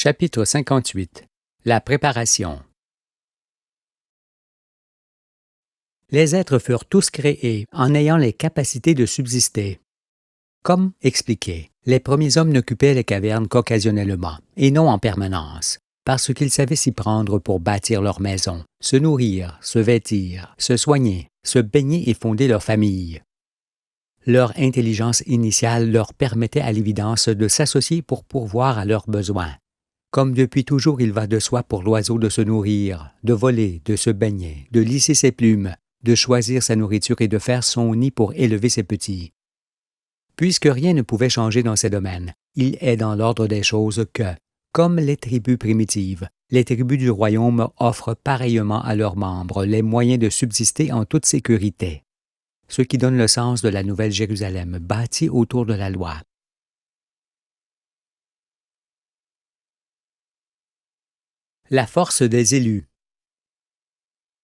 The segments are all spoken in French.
Chapitre 58. La préparation. Les êtres furent tous créés en ayant les capacités de subsister. Comme expliqué, les premiers hommes n'occupaient les cavernes qu'occasionnellement, et non en permanence, parce qu'ils savaient s'y prendre pour bâtir leur maison, se nourrir, se vêtir, se soigner, se baigner et fonder leur famille. Leur intelligence initiale leur permettait à l'évidence de s'associer pour pourvoir à leurs besoins. Comme depuis toujours il va de soi pour l'oiseau de se nourrir, de voler, de se baigner, de lisser ses plumes, de choisir sa nourriture et de faire son nid pour élever ses petits. Puisque rien ne pouvait changer dans ces domaines, il est dans l'ordre des choses que, comme les tribus primitives, les tribus du royaume offrent pareillement à leurs membres les moyens de subsister en toute sécurité. Ce qui donne le sens de la Nouvelle Jérusalem bâtie autour de la loi. La force des élus.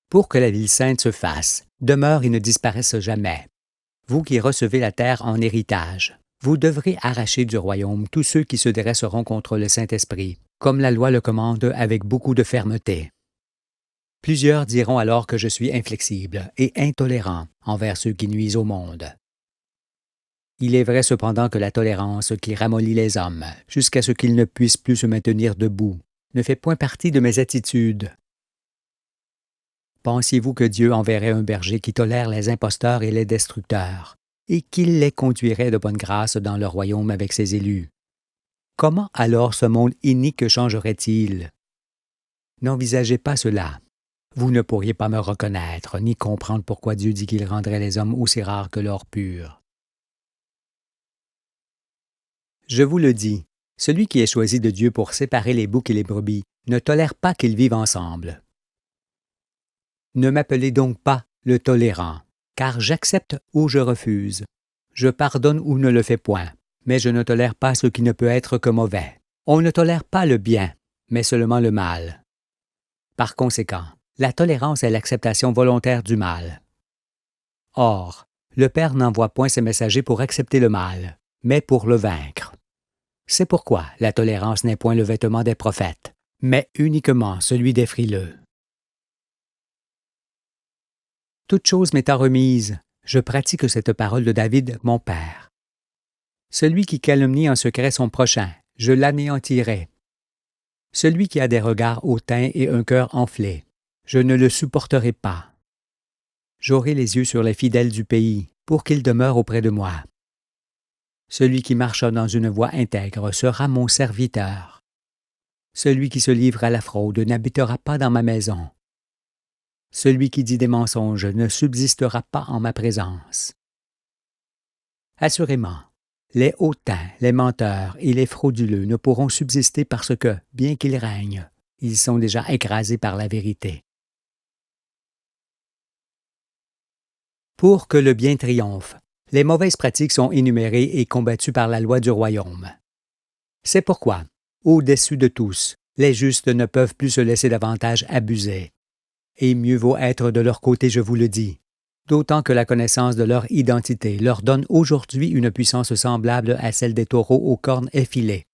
Pour que la ville sainte se fasse, demeure et ne disparaisse jamais. Vous qui recevez la terre en héritage, vous devrez arracher du royaume tous ceux qui se dresseront contre le Saint-Esprit, comme la loi le commande avec beaucoup de fermeté. Plusieurs diront alors que je suis inflexible et intolérant envers ceux qui nuisent au monde. Il est vrai cependant que la tolérance qui ramollit les hommes, jusqu'à ce qu'ils ne puissent plus se maintenir debout, ne fait point partie de mes attitudes. Pensiez-vous que Dieu enverrait un berger qui tolère les imposteurs et les destructeurs, et qu'il les conduirait de bonne grâce dans le royaume avec ses élus? Comment alors ce monde inique changerait-il? N'envisagez pas cela. Vous ne pourriez pas me reconnaître, ni comprendre pourquoi Dieu dit qu'il rendrait les hommes aussi rares que l'or pur. Je vous le dis, celui qui est choisi de Dieu pour séparer les boucs et les brebis ne tolère pas qu'ils vivent ensemble. Ne m'appelez donc pas le tolérant, car j'accepte ou je refuse. Je pardonne ou ne le fais point, mais je ne tolère pas ce qui ne peut être que mauvais. On ne tolère pas le bien, mais seulement le mal. Par conséquent, la tolérance est l'acceptation volontaire du mal. Or, le Père n'envoie point ses messagers pour accepter le mal, mais pour le vaincre. C'est pourquoi la tolérance n'est point le vêtement des prophètes, mais uniquement celui des frileux. Toute chose m'étant remise, je pratique cette parole de David, mon père. Celui qui calomnie en secret son prochain, je l'anéantirai. Celui qui a des regards hautains et un cœur enflé, je ne le supporterai pas. J'aurai les yeux sur les fidèles du pays, pour qu'ils demeurent auprès de moi. Celui qui marche dans une voie intègre sera mon serviteur. Celui qui se livre à la fraude n'habitera pas dans ma maison. Celui qui dit des mensonges ne subsistera pas en ma présence. Assurément, les hautains, les menteurs et les frauduleux ne pourront subsister parce que, bien qu'ils règnent, ils sont déjà écrasés par la vérité. Pour que le bien triomphe, les mauvaises pratiques sont énumérées et combattues par la loi du royaume. C'est pourquoi, au-dessus de tous, les justes ne peuvent plus se laisser davantage abuser. Et mieux vaut être de leur côté, je vous le dis, d'autant que la connaissance de leur identité leur donne aujourd'hui une puissance semblable à celle des taureaux aux cornes effilées,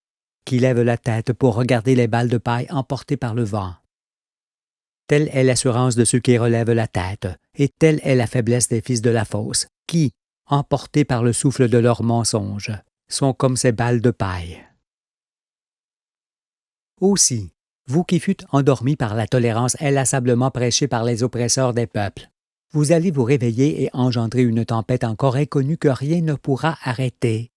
qui lèvent la tête pour regarder les balles de paille emportées par le vent. Telle est l'assurance de ceux qui relèvent la tête, et telle est la faiblesse des fils de la fosse, qui, emportés par le souffle de leurs mensonges, sont comme ces balles de paille. Aussi, vous qui fûtes endormis par la tolérance inlassablement prêchée par les oppresseurs des peuples, vous allez vous réveiller et engendrer une tempête encore inconnue que rien ne pourra arrêter.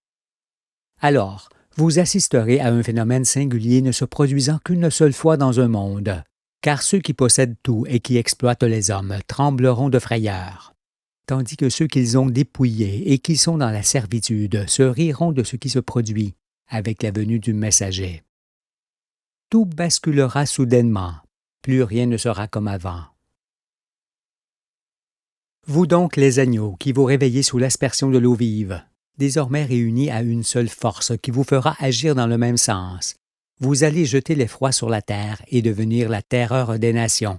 Alors, vous assisterez à un phénomène singulier ne se produisant qu'une seule fois dans un monde, car ceux qui possèdent tout et qui exploitent les hommes trembleront de frayeur, tandis que ceux qu'ils ont dépouillés et qui sont dans la servitude se riront de ce qui se produit avec la venue du messager. Tout basculera soudainement, plus rien ne sera comme avant. Vous donc les agneaux qui vous réveillez sous l'aspersion de l'eau vive, désormais réunis à une seule force qui vous fera agir dans le même sens, vous allez jeter l'effroi sur la terre et devenir la terreur des nations,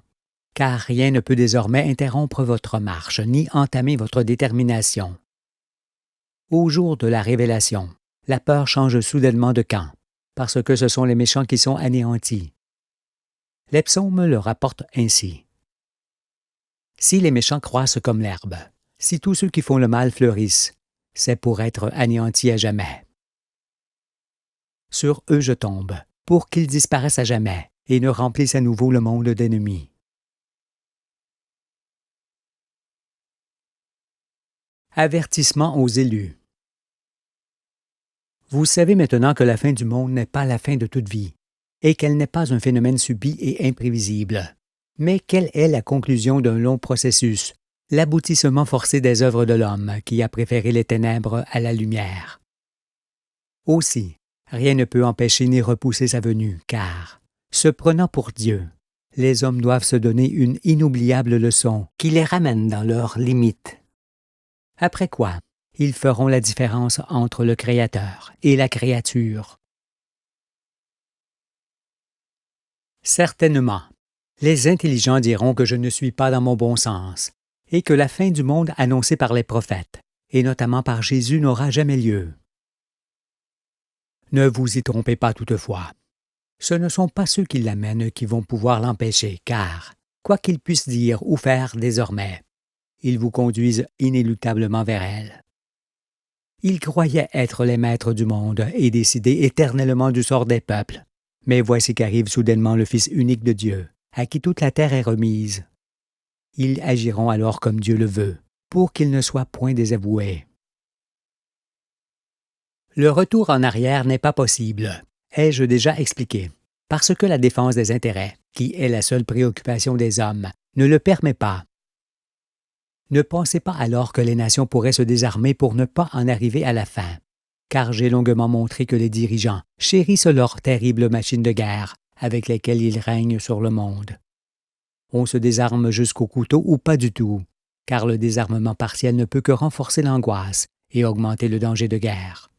car rien ne peut désormais interrompre votre marche ni entamer votre détermination. Au jour de la révélation, la peur change soudainement de camp. parce que ce sont les méchants qui sont anéantis. Les psaumes le rapportent ainsi. Si les méchants croissent comme l'herbe, si tous ceux qui font le mal fleurissent, c'est pour être anéantis à jamais. Sur eux je tombe, pour qu'ils disparaissent à jamais et ne remplissent à nouveau le monde d'ennemis. Avertissement aux élus. Vous savez maintenant que la fin du monde n'est pas la fin de toute vie, et qu'elle n'est pas un phénomène subit et imprévisible. Mais quelle est la conclusion d'un long processus, l'aboutissement forcé des œuvres de l'homme qui a préféré les ténèbres à la lumière? Aussi, rien ne peut empêcher ni repousser sa venue, car, se prenant pour Dieu, les hommes doivent se donner une inoubliable leçon qui les ramène dans leurs limites. Après quoi, ils feront la différence entre le Créateur et la créature. Certainement, les intelligents diront que je ne suis pas dans mon bon sens, et que la fin du monde annoncée par les prophètes, et notamment par Jésus, n'aura jamais lieu. Ne vous y trompez pas toutefois. Ce ne sont pas ceux qui l'amènent qui vont pouvoir l'empêcher, car, quoi qu'ils puissent dire ou faire désormais, ils vous conduisent inéluctablement vers elle. Ils croyaient être les maîtres du monde et décider éternellement du sort des peuples. Mais voici qu'arrive soudainement le Fils unique de Dieu, à qui toute la terre est remise. Ils agiront alors comme Dieu le veut, pour qu'ils ne soient point désavoués. Le retour en arrière n'est pas possible, ai-je déjà expliqué, parce que la défense des intérêts, qui est la seule préoccupation des hommes, ne le permet pas. Ne pensez pas alors que les nations pourraient se désarmer pour ne pas en arriver à la fin, car j'ai longuement montré que les dirigeants chérissent leurs terribles machines de guerre avec lesquelles ils règnent sur le monde. On se désarme jusqu'au couteau ou pas du tout, car le désarmement partiel ne peut que renforcer l'angoisse et augmenter le danger de guerre.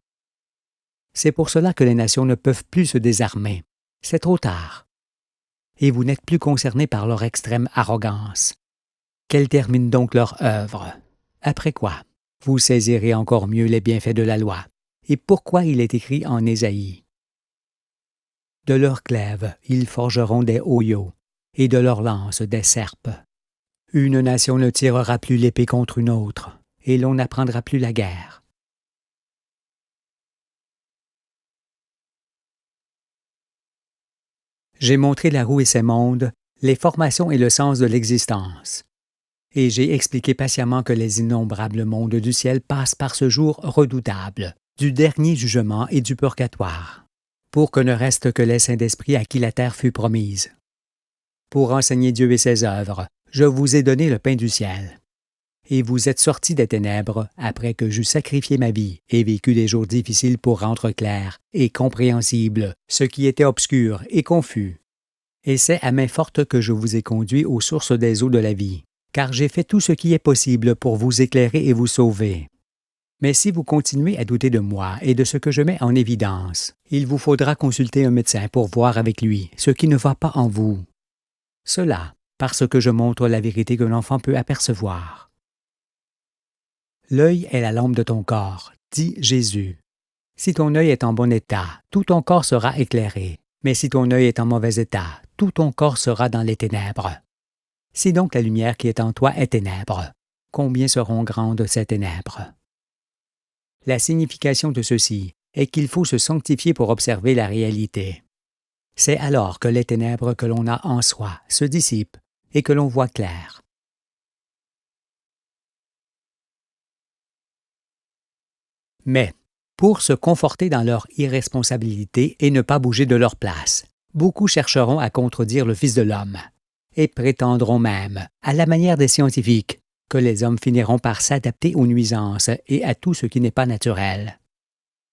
C'est pour cela que les nations ne peuvent plus se désarmer. C'est trop tard. Et vous n'êtes plus concernés par leur extrême arrogance. Qu'elles terminent donc leur œuvre. Après quoi, vous saisirez encore mieux les bienfaits de la loi, et pourquoi il est écrit en Ésaïe. De leurs glaives, ils forgeront des hoyaux, et de leurs lances des serpes. Une nation ne tirera plus l'épée contre une autre, et l'on n'apprendra plus la guerre. J'ai montré la roue et ses mondes, les formations et le sens de l'existence. Et j'ai expliqué patiemment que les innombrables mondes du ciel passent par ce jour redoutable, du dernier jugement et du purgatoire, pour que ne reste que les saints d'esprit à qui la terre fut promise. Pour enseigner Dieu et ses œuvres, je vous ai donné le pain du ciel. Et vous êtes sortis des ténèbres après que j'eus sacrifié ma vie et vécu des jours difficiles pour rendre clair et compréhensible ce qui était obscur et confus. Et c'est à main forte que je vous ai conduit aux sources des eaux de la vie, car j'ai fait tout ce qui est possible pour vous éclairer et vous sauver. Mais si vous continuez à douter de moi et de ce que je mets en évidence, il vous faudra consulter un médecin pour voir avec lui ce qui ne va pas en vous. Cela, parce que je montre la vérité que l'enfant peut apercevoir. L'œil est la lampe de ton corps, dit Jésus. Si ton œil est en bon état, tout ton corps sera éclairé. Mais si ton œil est en mauvais état, tout ton corps sera dans les ténèbres. Si donc la lumière qui est en toi est ténèbres, combien seront grandes ces ténèbres? La signification de ceci est qu'il faut se sanctifier pour observer la réalité. C'est alors que les ténèbres que l'on a en soi se dissipent et que l'on voit clair. Mais, pour se conforter dans leur irresponsabilité et ne pas bouger de leur place, beaucoup chercheront à contredire le Fils de l'homme, et prétendront même, à la manière des scientifiques, que les hommes finiront par s'adapter aux nuisances et à tout ce qui n'est pas naturel.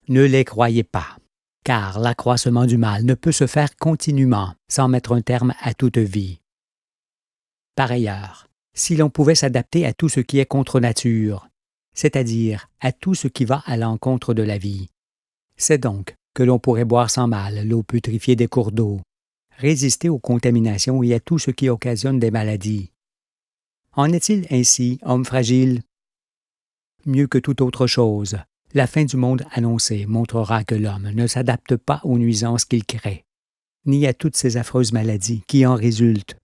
Ne les croyez pas, car l'accroissement du mal ne peut se faire continuellement sans mettre un terme à toute vie. Par ailleurs, si l'on pouvait s'adapter à tout ce qui est contre nature, c'est-à-dire à tout ce qui va à l'encontre de la vie, c'est donc que l'on pourrait boire sans mal l'eau putréfiée des cours d'eau, résister aux contaminations et à tout ce qui occasionne des maladies. En est-il ainsi, homme fragile? Mieux que toute autre chose, La fin du monde annoncée montrera que l'homme ne s'adapte pas aux nuisances qu'il crée, ni à toutes ces affreuses maladies qui en résultent.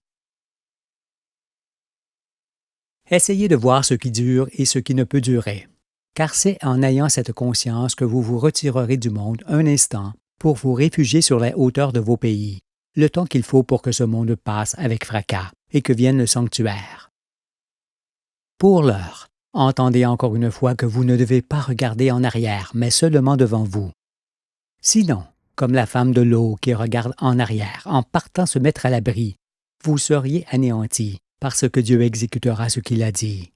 Essayez de voir ce qui dure et ce qui ne peut durer, car c'est en ayant cette conscience que vous vous retirerez du monde un instant pour vous réfugier sur les hauteurs de vos pays, le temps qu'il faut pour que ce monde passe avec fracas et que vienne le sanctuaire. Pour l'heure, entendez encore une fois que vous ne devez pas regarder en arrière, mais seulement devant vous. Sinon, comme la femme de l'eau qui regarde en arrière en partant se mettre à l'abri, vous seriez anéantis parce que Dieu exécutera ce qu'il a dit.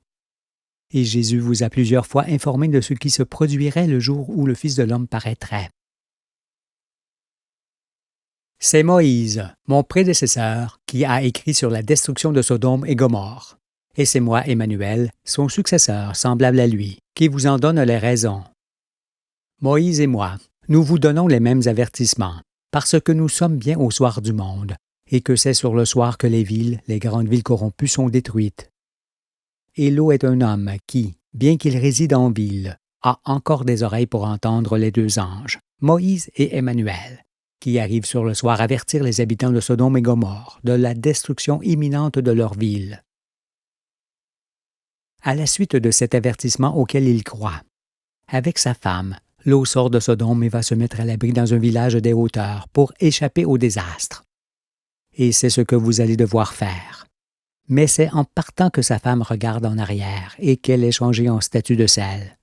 Et Jésus vous a plusieurs fois informé de ce qui se produirait le jour où le Fils de l'homme paraîtrait. C'est Moïse, mon prédécesseur, qui a écrit sur la destruction de Sodome et Gomorrhe. Et c'est moi, Emmanuel, son successeur, semblable à lui, qui vous en donne les raisons. Moïse et moi, nous vous donnons les mêmes avertissements, parce que nous sommes bien au soir du monde, et que c'est sur le soir que les grandes villes corrompues sont détruites. Et Lot est un homme qui, bien qu'il réside en ville, a encore des oreilles pour entendre les deux anges, Moïse et Emmanuel, qui arrivent sur le soir avertir les habitants de Sodome et Gomorrhe de la destruction imminente de leur ville. À la suite de cet avertissement auquel il croit, avec sa femme, Lot sort de Sodome et va se mettre à l'abri dans un village des hauteurs pour échapper au désastre. Et c'est ce que vous allez devoir faire. Mais c'est en partant que sa femme regarde en arrière et qu'elle est changée en statue de sel.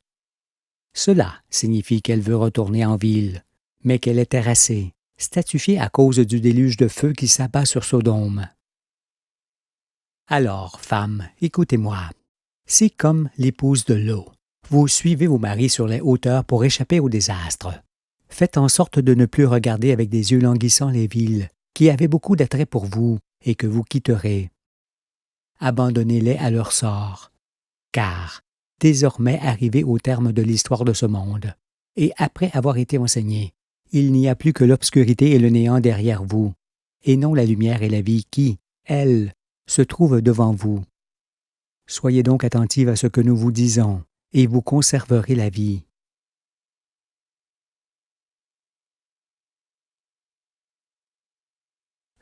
Cela signifie qu'elle veut retourner en ville, mais qu'elle est terrassée, statufiée à cause du déluge de feu qui s'abat sur Sodome. Alors, femme, écoutez-moi. Si, comme l'épouse de Lot, vous suivez vos maris sur les hauteurs pour échapper au désastre, faites en sorte de ne plus regarder avec des yeux languissants les villes qui avaient beaucoup d'attrait pour vous et que vous quitterez. Abandonnez-les à leur sort, car, désormais arrivés au terme de l'histoire de ce monde, et après avoir été enseignés, il n'y a plus que l'obscurité et le néant derrière vous, et non la lumière et la vie qui, elles, se trouvent devant vous. Soyez donc attentifs à ce que nous vous disons, et vous conserverez la vie.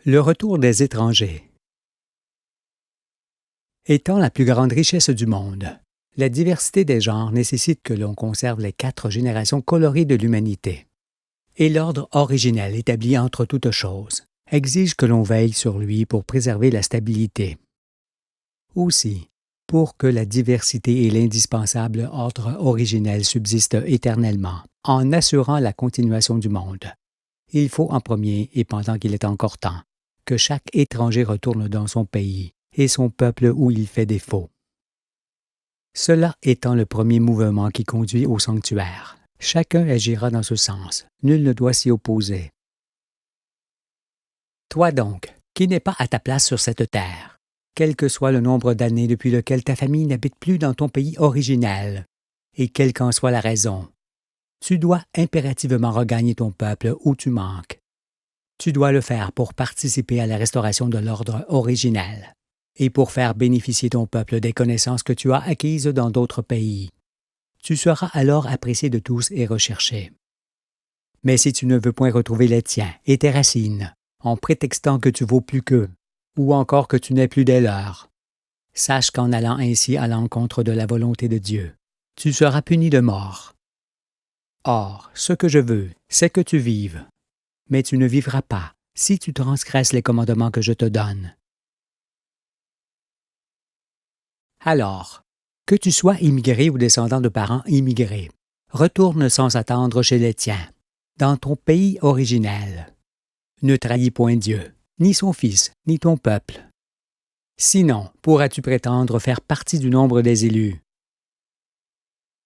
Le retour des étrangers. Étant la plus grande richesse du monde, la diversité des genres nécessite que l'on conserve les 4 générations colorées de l'humanité. Et l'ordre originel établi entre toutes choses exige que l'on veille sur lui pour préserver la stabilité. Aussi, pour que la diversité et l'indispensable ordre originel subsistent éternellement, en assurant la continuation du monde, il faut en premier, et pendant qu'il est encore temps, que chaque étranger retourne dans son pays et son peuple où il fait défaut. Cela étant le premier mouvement qui conduit au sanctuaire, chacun agira dans ce sens, nul ne doit s'y opposer. Toi donc, qui n'es pas à ta place sur cette terre, quel que soit le nombre d'années depuis lequel ta famille n'habite plus dans ton pays originel, et quelle qu'en soit la raison, tu dois impérativement regagner ton peuple où tu manques. Tu dois le faire pour participer à la restauration de l'ordre originel et pour faire bénéficier ton peuple des connaissances que tu as acquises dans d'autres pays. Tu seras alors apprécié de tous et recherché. Mais si tu ne veux point retrouver les tiens et tes racines, en prétextant que tu vaux plus qu'eux, ou encore que tu n'es plus des leurs, sache qu'en allant ainsi à l'encontre de la volonté de Dieu, tu seras puni de mort. Or, ce que je veux, c'est que tu vives, mais tu ne vivras pas si tu transgresses les commandements que je te donne. Alors, que tu sois immigré ou descendant de parents immigrés, retourne sans attendre chez les tiens, dans ton pays originel. Ne trahis point Dieu, ni son Fils, ni ton peuple. Sinon, pourras-tu prétendre faire partie du nombre des élus?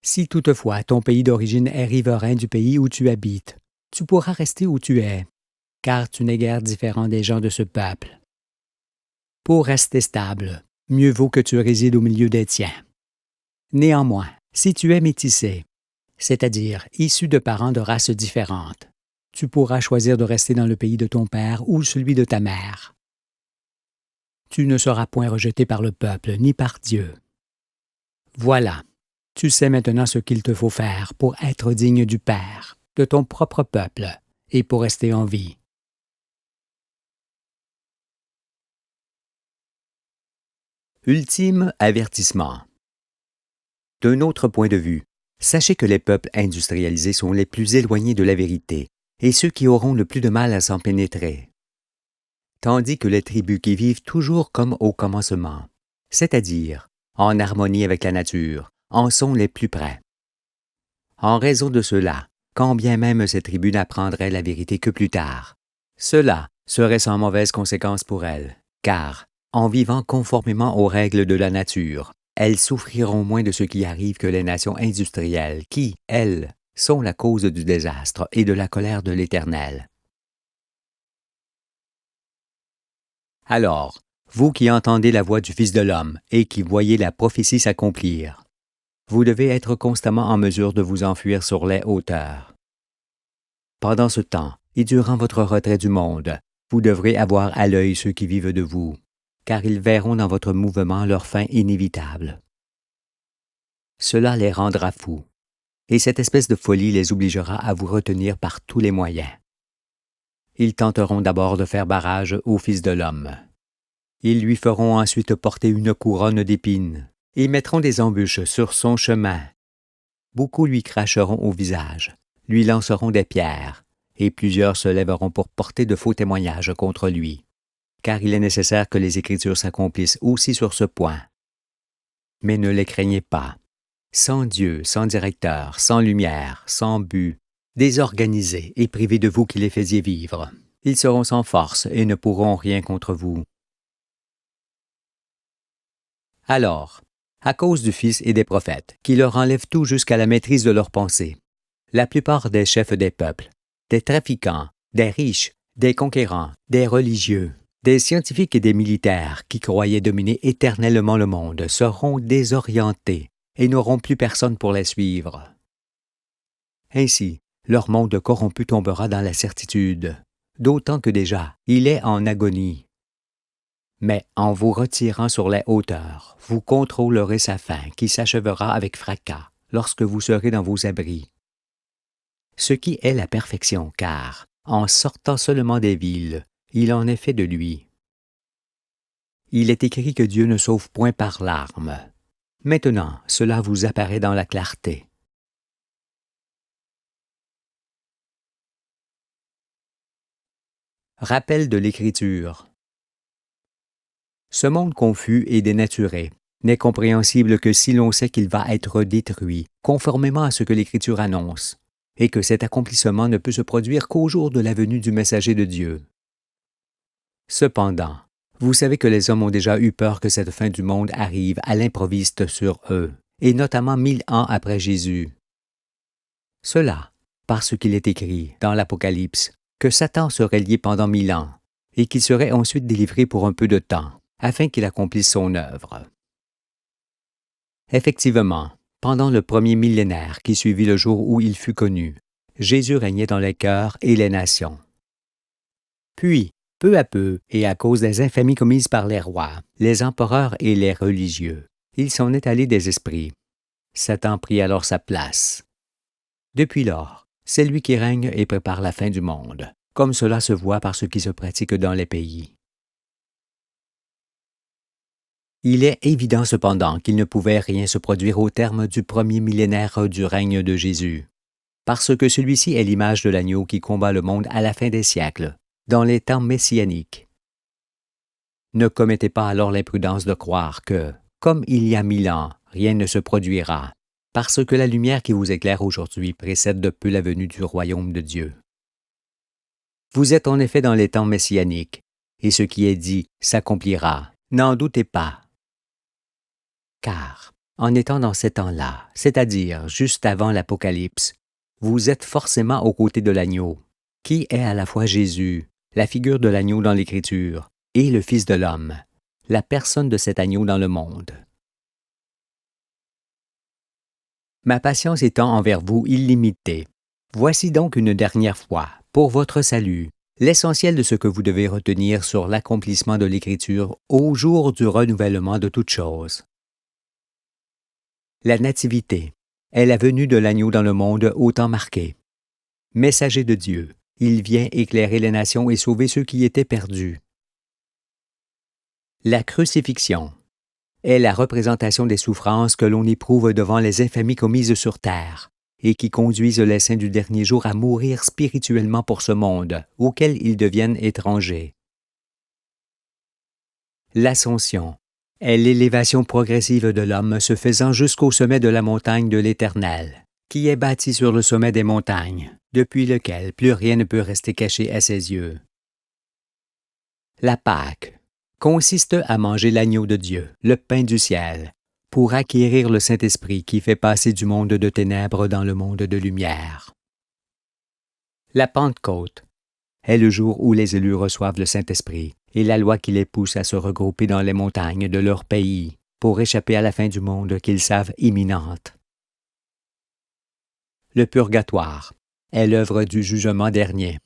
Si toutefois ton pays d'origine est riverain du pays où tu habites, tu pourras rester où tu es, car tu n'es guère différent des gens de ce peuple. Pour rester stable, mieux vaut que tu résides au milieu des tiens. Néanmoins, si tu es métissé, c'est-à-dire issu de parents de races différentes, tu pourras choisir de rester dans le pays de ton père ou celui de ta mère. Tu ne seras point rejeté par le peuple ni par Dieu. Voilà, Tu sais maintenant ce qu'il te faut faire pour être digne du Père, de ton propre peuple, et pour rester en vie. Ultime avertissement. D'un autre point de vue, sachez que les peuples industrialisés sont les plus éloignés de la vérité et ceux qui auront le plus de mal à s'en pénétrer. Tandis que les tribus qui vivent toujours comme au commencement, c'est-à-dire en harmonie avec la nature, en sont les plus près. En raison de cela, quand bien même ces tribus n'apprendraient la vérité que plus tard, cela serait sans mauvaise conséquence pour elles, car, en vivant conformément aux règles de la nature, elles souffriront moins de ce qui arrive que les nations industrielles qui, elles, sont la cause du désastre et de la colère de l'Éternel. Alors, vous qui entendez la voix du Fils de l'homme et qui voyez la prophétie s'accomplir, vous devez être constamment en mesure de vous enfuir sur les hauteurs. Pendant ce temps, et durant votre retrait du monde, vous devrez avoir à l'œil ceux qui vivent de vous, car ils verront dans votre mouvement leur fin inévitable. Cela les rendra fous, et cette espèce de folie les obligera à vous retenir par tous les moyens. Ils tenteront d'abord de faire barrage au Fils de l'homme. Ils lui feront ensuite porter une couronne d'épines, et mettront des embûches sur son chemin. Beaucoup lui cracheront au visage, lui lanceront des pierres, et plusieurs se lèveront pour porter de faux témoignages contre lui, car il est nécessaire que les Écritures s'accomplissent aussi sur ce point. Mais ne les craignez pas. Sans Dieu, sans directeur, sans lumière, sans but, désorganisés et privés de vous qui les faisiez vivre, ils seront sans force et ne pourront rien contre vous. Alors, à cause du Fils et des prophètes, qui leur enlèvent tout jusqu'à la maîtrise de leurs pensées, la plupart des chefs des peuples, des trafiquants, des riches, des conquérants, des religieux, des scientifiques et des militaires qui croyaient dominer éternellement le monde seront désorientés et n'auront plus personne pour les suivre. Ainsi, leur monde corrompu tombera dans la certitude, d'autant que déjà, il est en agonie. Mais en vous retirant sur les hauteurs, vous contrôlerez sa fin qui s'achèvera avec fracas lorsque vous serez dans vos abris. Ce qui est la perfection, car, en sortant seulement des villes, il en est fait de lui. Il est écrit que Dieu ne sauve point par l'arme. Maintenant, cela vous apparaît dans la clarté. Rappel de l'Écriture. Ce monde confus et dénaturé n'est compréhensible que si l'on sait qu'il va être détruit, conformément à ce que l'Écriture annonce, et que cet accomplissement ne peut se produire qu'au jour de la venue du messager de Dieu. Cependant, vous savez que les hommes ont déjà eu peur que cette fin du monde arrive à l'improviste sur eux, et notamment 1000 ans après Jésus. Cela, parce qu'il est écrit dans l'Apocalypse que Satan serait lié pendant 1000 ans, et qu'il serait ensuite délivré pour un peu de temps, afin qu'il accomplisse son œuvre. Effectivement, pendant le premier millénaire qui suivit le jour où il fut connu, Jésus régnait dans les cœurs et les nations. Puis, peu à peu, et à cause des infamies commises par les rois, les empereurs et les religieux, il s'en est allé des esprits. Satan prit alors sa place. Depuis lors, c'est lui qui règne et prépare la fin du monde, comme cela se voit par ce qui se pratique dans les pays. Il est évident cependant qu'il ne pouvait rien se produire au terme du premier millénaire du règne de Jésus, parce que celui-ci est l'image de l'agneau qui combat le monde à la fin des siècles, dans les temps messianiques. Ne commettez pas alors l'imprudence de croire que, comme il y a 1000 ans, rien ne se produira, parce que la lumière qui vous éclaire aujourd'hui précède de peu la venue du royaume de Dieu. Vous êtes en effet dans les temps messianiques, et ce qui est dit s'accomplira, n'en doutez pas. Car, en étant dans ces temps-là, c'est-à-dire juste avant l'Apocalypse, vous êtes forcément aux côtés de l'agneau, qui est à la fois Jésus, la figure de l'agneau dans l'Écriture, et le Fils de l'homme, la personne de cet agneau dans le monde. Ma patience étant envers vous illimitée, voici donc une dernière fois, pour votre salut, l'essentiel de ce que vous devez retenir sur l'accomplissement de l'Écriture au jour du renouvellement de toutes choses. La nativité est la venue de l'agneau dans le monde au temps marqué. Messager de Dieu, il vient éclairer les nations et sauver ceux qui étaient perdus. La crucifixion est la représentation des souffrances que l'on éprouve devant les infamies commises sur terre et qui conduisent les saints du dernier jour à mourir spirituellement pour ce monde, auquel ils deviennent étrangers. L'Ascension est l'élévation progressive de l'homme se faisant jusqu'au sommet de la montagne de l'Éternel, qui est bâtie sur le sommet des montagnes, depuis lequel plus rien ne peut rester caché à ses yeux. La Pâque consiste à manger l'agneau de Dieu, le pain du ciel, pour acquérir le Saint-Esprit qui fait passer du monde de ténèbres dans le monde de lumière. La Pentecôte est le jour où les élus reçoivent le Saint-Esprit et la loi qui les pousse à se regrouper dans les montagnes de leur pays pour échapper à la fin du monde qu'ils savent imminente. Le purgatoire est l'œuvre du jugement dernier.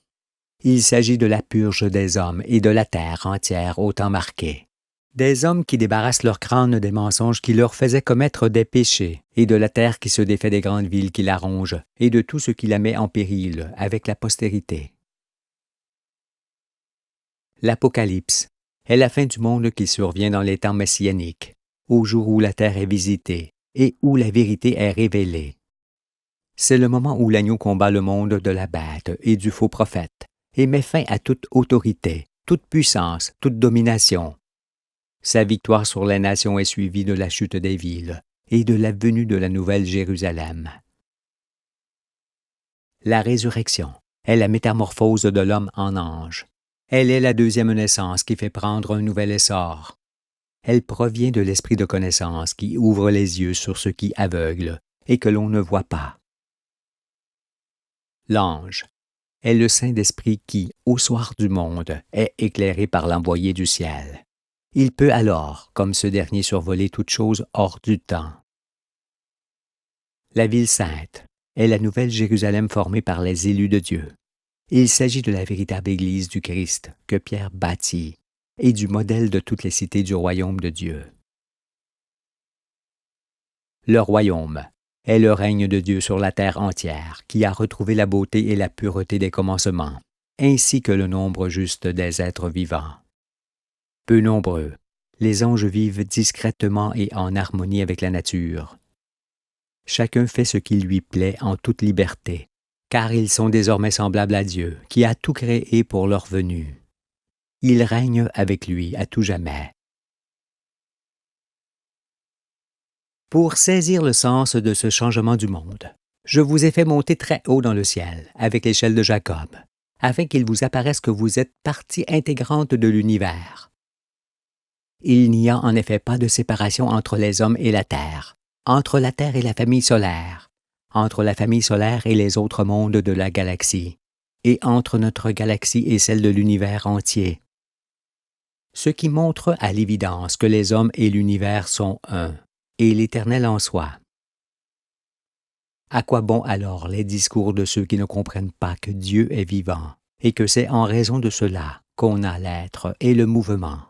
Il s'agit de la purge des hommes et de la terre entière au temps marqué. Des hommes qui débarrassent leur crâne des mensonges qui leur faisaient commettre des péchés, et de la terre qui se défait des grandes villes qui la rongent, et de tout ce qui la met en péril avec la postérité. L'Apocalypse est la fin du monde qui survient dans les temps messianiques, au jour où la terre est visitée et où la vérité est révélée. C'est le moment où l'agneau combat le monde de la bête et du faux prophète, et met fin à toute autorité, toute puissance, toute domination. Sa victoire sur les nations est suivie de la chute des villes et de la venue de la nouvelle Jérusalem. La résurrection est la métamorphose de l'homme en ange. Elle est la deuxième naissance qui fait prendre un nouvel essor. Elle provient de l'esprit de connaissance qui ouvre les yeux sur ce qui aveugle et que l'on ne voit pas. L'ange est le Saint-Esprit qui, au soir du monde, est éclairé par l'envoyé du ciel. Il peut alors, comme ce dernier, survoler toute chose hors du temps. La ville sainte est la nouvelle Jérusalem formée par les élus de Dieu. Il s'agit de la véritable Église du Christ que Pierre bâtit et du modèle de toutes les cités du royaume de Dieu. Le royaume est le règne de Dieu sur la terre entière qui a retrouvé la beauté et la pureté des commencements, ainsi que le nombre juste des êtres vivants. Peu nombreux, les anges vivent discrètement et en harmonie avec la nature. Chacun fait ce qui lui plaît en toute liberté, car ils sont désormais semblables à Dieu, qui a tout créé pour leur venue. Ils règnent avec lui à tout jamais. Pour saisir le sens de ce changement du monde, je vous ai fait monter très haut dans le ciel, avec l'échelle de Jacob, afin qu'il vous apparaisse que vous êtes partie intégrante de l'univers. Il n'y a en effet pas de séparation entre les hommes et la terre, entre la terre et la famille solaire, entre la famille solaire et les autres mondes de la galaxie, et entre notre galaxie et celle de l'univers entier. Ce qui montre à l'évidence que les hommes et l'univers sont un, et l'Éternel en soi. À quoi bon alors les discours de ceux qui ne comprennent pas que Dieu est vivant, et que c'est en raison de cela qu'on a l'être et le mouvement?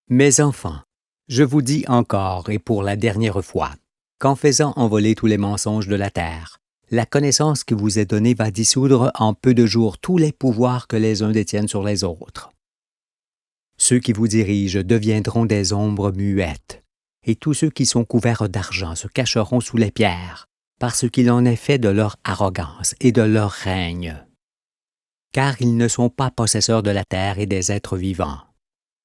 Mes enfants, je vous dis encore et pour la dernière fois, qu'en faisant envoler tous les mensonges de la terre, la connaissance qui vous est donnée va dissoudre en peu de jours tous les pouvoirs que les uns détiennent sur les autres. Ceux qui vous dirigent deviendront des ombres muettes, et tous ceux qui sont couverts d'argent se cacheront sous les pierres, parce qu'il en est fait de leur arrogance et de leur règne. Car ils ne sont pas possesseurs de la terre et des êtres vivants.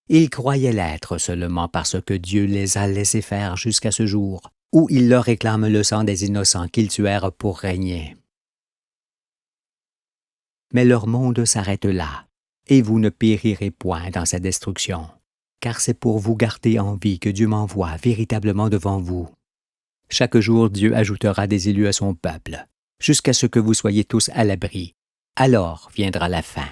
Ils croyaient l'être seulement parce que Dieu les a laissés faire jusqu'à ce jour, où ils leur réclament le sang des innocents qu'ils tuèrent pour régner. Mais leur monde s'arrête là, et vous ne périrez point dans sa destruction, car c'est pour vous garder en vie que Dieu m'envoie véritablement devant vous. Chaque jour, Dieu ajoutera des élus à son peuple, jusqu'à ce que vous soyez tous à l'abri. Alors viendra la fin.